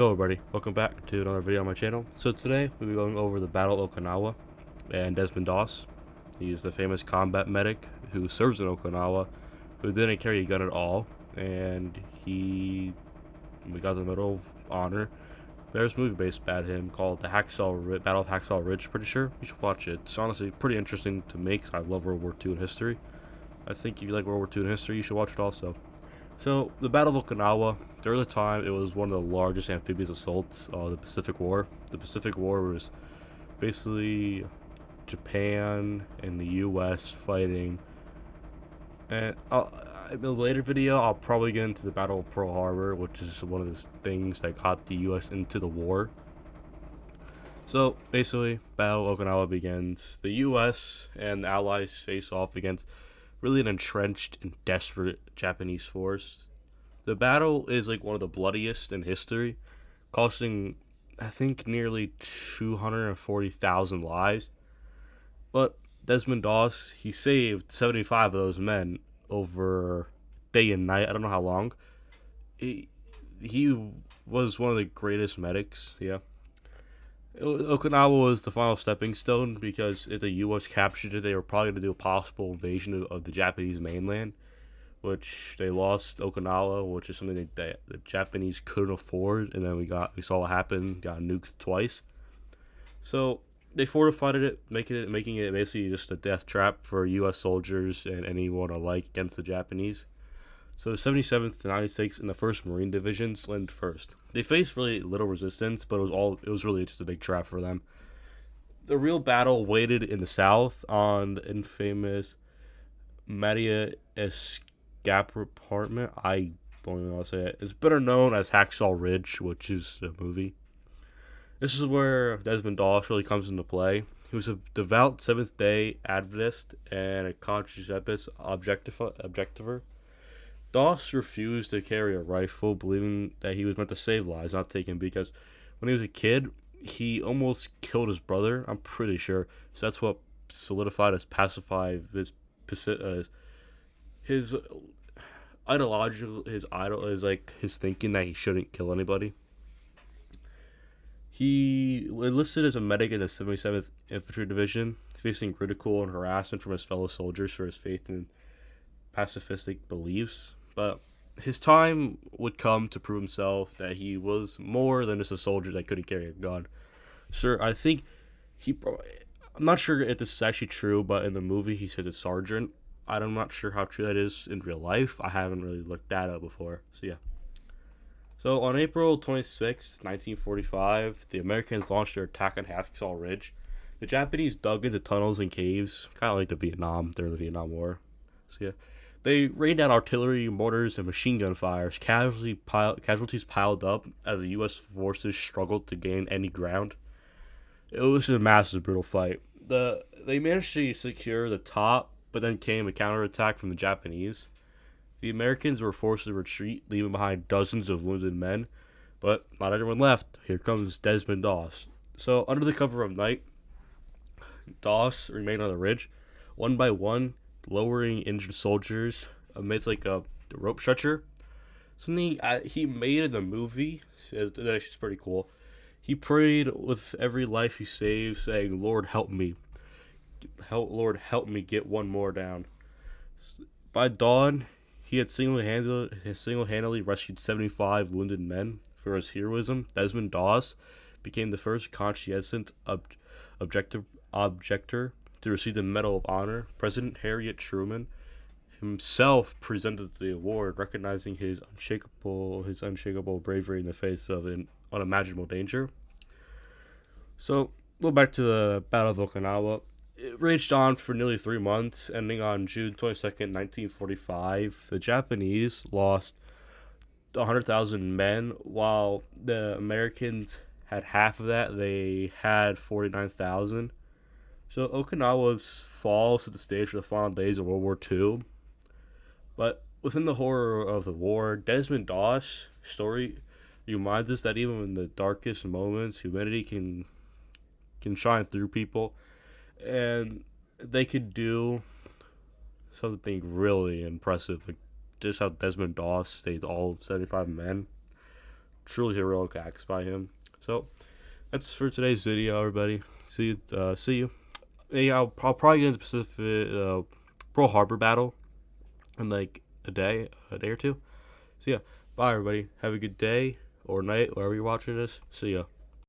Hello everybody, welcome back to another video on my channel. So today we'll be going over the Battle of Okinawa and Desmond Doss. He's the famous combat medic who serves in Okinawa, who didn't carry a gun at all, and we got the Medal of Honor. There's a movie based about him called the Battle of Hacksaw Ridge, pretty sure. You should watch it. It's honestly pretty interesting to me because I love World War II in history. I think if you like World War II in history, you should watch it also. So, the Battle of Okinawa, during the time, it was one of the largest amphibious assaults of the Pacific War. The Pacific War was basically Japan and the U.S. fighting. And in a later video, I'll probably get into the Battle of Pearl Harbor, which is one of the things that got the U.S. into the war. So, basically, Battle of Okinawa begins. The U.S. and the Allies face off against really an entrenched and desperate Japanese force. The battle is like one of the bloodiest in history, costing I think nearly 240,000 lives. But Desmond Doss, he saved 75 of those men over day and night. I don't know how long. He he was one of the greatest medics. Yeah. Okinawa was the final stepping stone because if the U.S. captured it, they were probably going to do a possible invasion of the Japanese mainland, which they lost Okinawa, which is something that the Japanese couldn't afford, and then we saw what happened, got nuked twice. So they fortified it, making it basically just a death trap for U.S. soldiers and anyone alike against the Japanese. So the 77th, 96th, and the 1st Marine Divisions landed first. They faced really little resistance, but it was really just a big trap for them. The real battle waited in the south on the infamous Maria Escaparment. I don't even know how to say it. It's better known as Hacksaw Ridge, which is a movie. This is where Desmond Doss really comes into play. He was a devout Seventh Day Adventist and a conscientious objectiver. Doss refused to carry a rifle, believing that he was meant to save lives, not take him, because when he was a kid, he almost killed his brother, I'm pretty sure. So that's what solidified his his his idol is like his thinking that he shouldn't kill anybody. He enlisted as a medic in the 77th Infantry Division, facing ridicule and harassment from his fellow soldiers for his faith and pacifistic beliefs. But his time would come to prove himself that he was more than just a soldier that couldn't carry a gun. Sure, I think he. I'm not sure if this is actually true, but in the movie he said a sergeant. I'm not sure how true that is in real life. I haven't really looked that up before. So yeah. So on April 26, 1945, the Americans launched their attack on Hacksaw Ridge. The Japanese dug into tunnels and caves, kind of like the Vietnam during the Vietnam War. So yeah, they rained down artillery, mortars, and machine gun fires. Casualties piled up as the U.S. forces struggled to gain any ground. It was a massive, brutal fight. They managed to secure the top, but then came a counterattack from the Japanese. The Americans were forced to retreat, leaving behind dozens of wounded men. But not everyone left. Here comes Desmond Doss. So, under the cover of night, Doss remained on the ridge, one by one, lowering injured soldiers amidst like a rope stretcher. Something he made in the movie is actually pretty cool. He prayed with every life he saved, saying, "Lord, help me. Lord, help me get one more down." By dawn, he had single-handedly rescued 75 wounded men. For his heroism, Desmond Doss became the first conscientious objector to receive the Medal of Honor. President Harriet Truman himself presented the award, recognizing his unshakable bravery in the face of an unimaginable danger. So, go back to the Battle of Okinawa. It raged on for nearly 3 months, ending on June 22nd, 1945. The Japanese lost 100,000 men, while the Americans had half of that. They had 49,000. So Okinawa's fall set the stage for the final days of World War II. But within the horror of the war, Desmond Doss' story reminds us that even in the darkest moments, humanity can shine through people, and they could do something really impressive, like just how Desmond Doss saved all 75 men. truly heroic acts by him. So that's for today's video, everybody. See you. See you. Yeah, I'll probably get into Pacific Pearl Harbor battle in like a day or two. So yeah, bye everybody. Have a good day or night, wherever you're watching this. See ya.